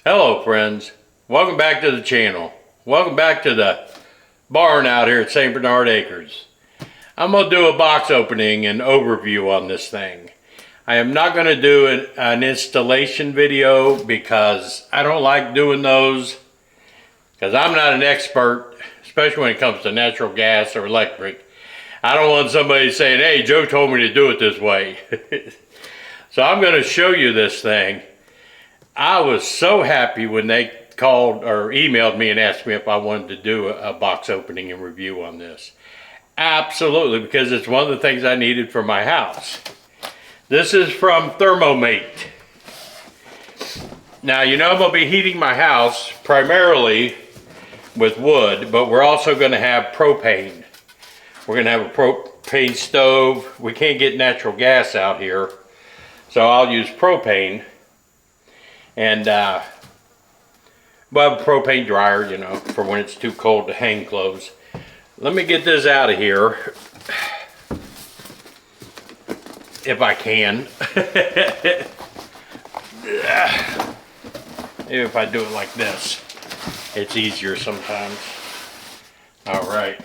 Hello friends, welcome back to the channel. Welcome back to the barn out here at St. Bernard Acres. I'm going to do a box opening and overview on this thing. I am not going to do an installation video because I don't like doing those because I'm not an expert, especially when it comes to natural gas or electric. I don't want somebody saying, hey, Joe told me to do it this way. So I'm going to show you this thing. I was so happy when they called or emailed me and asked me if I wanted to do a box opening and review on this. Absolutely, because it's one of the things I needed for my house. This is from ThermoMate. Now, you know I'm going to be heating my house primarily with wood, but we're also going to have propane. We're going to have a propane stove. We can't get natural gas out here, so I'll use propane. And well, propane dryer, you know, for when it's too cold to hang clothes. Let me get this out of here, if I can. Maybe if I do it like this, it's easier sometimes. All right.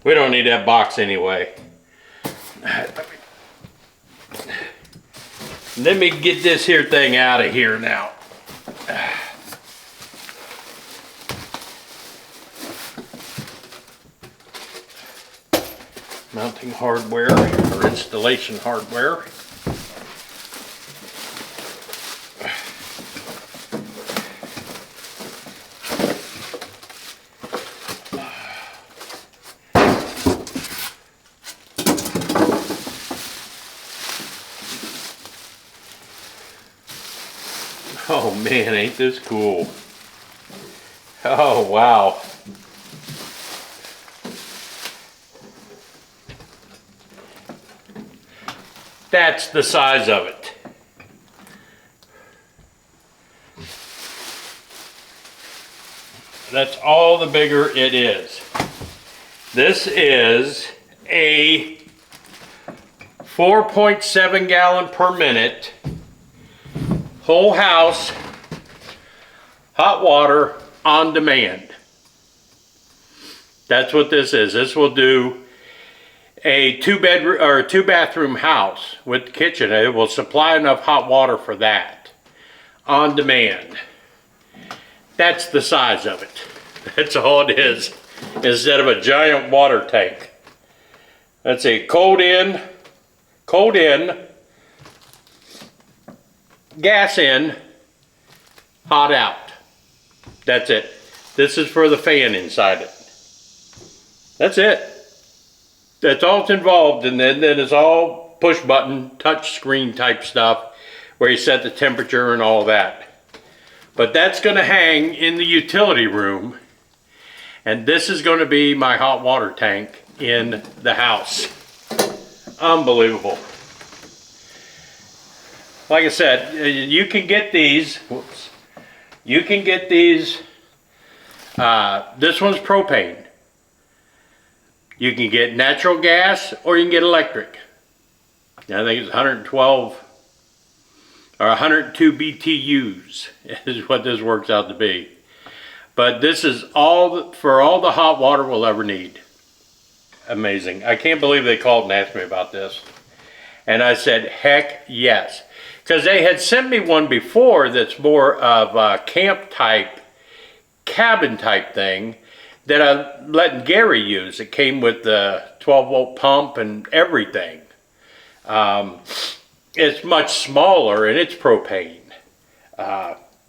We don't need that box anyway. Let me get this here thing out of here now. Mounting hardware or installation hardware. Oh man, ain't this cool. Oh wow. That's the size of it. That's all the bigger it is. This is a 4.7 gallon per minute whole house hot water on demand. That's what this is. This will do a two bathroom house with kitchen. It will supply enough hot water for that on demand. That's the size of it. That's all it is, instead of a giant water tank. That's a cold in, gas in, hot out. That's it. This is for the fan inside it. That's it. That's all it's involved, and then it's all push button, touch screen type stuff where you set the temperature and all that. But that's going to hang in the utility room, and this is going to be my hot water tank in the house. Unbelievable. Like I said, you can get these. Whoops. You can get these. This one's propane. You can get natural gas or you can get electric. I think it's 112 or 102 BTUs is what this works out to be. But this is all for all the hot water we'll ever need. Amazing. I can't believe they called and asked me about this. And I said, heck yes. Because they had sent me one before that's more of a camp type, cabin type thing that I let Gary use. It came with the 12 volt pump and everything. It's much smaller and it's propane.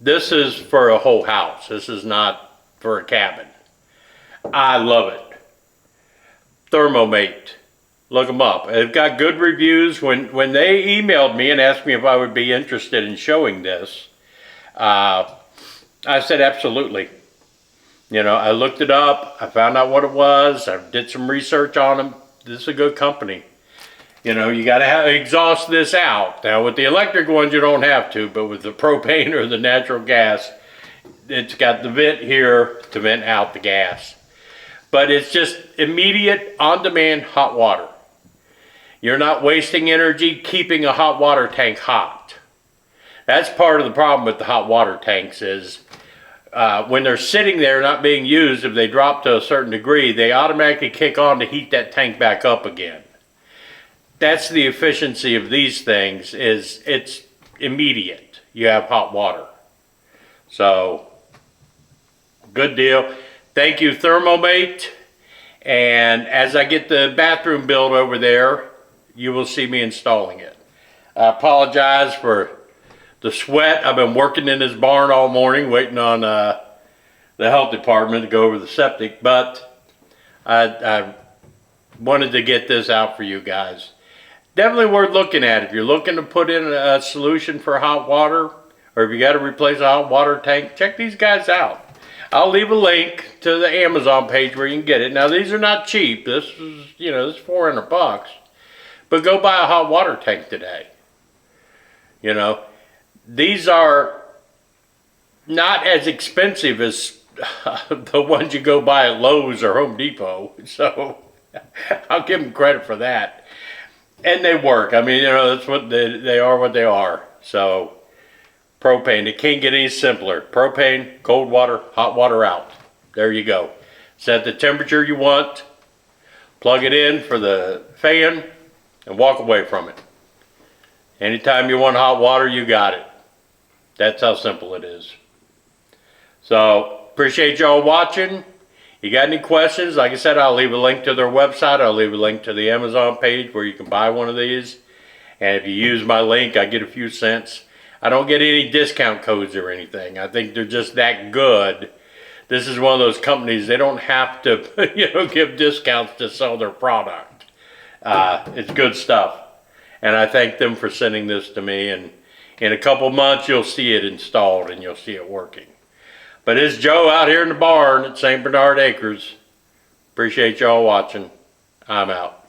This is for a whole house. This is not for a cabin. I love it. ThermoMate. Look them up. They've got good reviews. When they emailed me and asked me if I would be interested in showing this, I said absolutely. You know, I looked it up. I found out what it was. I did some research on them. This is a good company. You know, you got to exhaust this out. Now, with the electric ones, you don't have to, but with the propane or the natural gas, it's got the vent here to vent out the gas. But it's just immediate, on-demand hot water. You're not wasting energy keeping a hot water tank hot. That's part of the problem with the hot water tanks is when they're sitting there not being used, if they drop to a certain degree, they automatically kick on to heat that tank back up again. That's the efficiency of these things, is it's immediate. You have hot water. So, good deal. Thank you, ThermoMate. And as I get the bathroom built over there, you will see me installing it. I apologize for the sweat. I've been working in this barn all morning waiting on the health department to go over the septic, but I wanted to get this out for you guys. Definitely worth looking at. If you're looking to put in a solution for hot water, or if you got to replace a hot water tank, check these guys out. I'll leave a link to the Amazon page where you can get it. Now these are not cheap. This is, you know, this is $400. But go buy a hot water tank today. You know, these are not as expensive as the ones you go buy at Lowe's or Home Depot. So I'll give them credit for that. And they work. I mean, you know, that's what they are what they are. So, propane. It can't get any simpler. Propane, cold water, hot water out. There you go. Set the temperature you want. Plug it in for the fan and walk away from it. Anytime you want hot water, you got it. That's how simple it is. So, appreciate y'all watching. You got any questions? Like I said, I'll leave a link to their website. I'll leave a link to the Amazon page where you can buy one of these. And if you use my link, I get a few cents. I don't get any discount codes or anything. I think they're just that good. This is one of those companies, they don't have to, you know, give discounts to sell their product. It's good stuff. And I thank them for sending this to me. And in a couple months, you'll see it installed and you'll see it working. But it's Joe out here in the barn at St. Bernard Acres. Appreciate y'all watching. I'm out.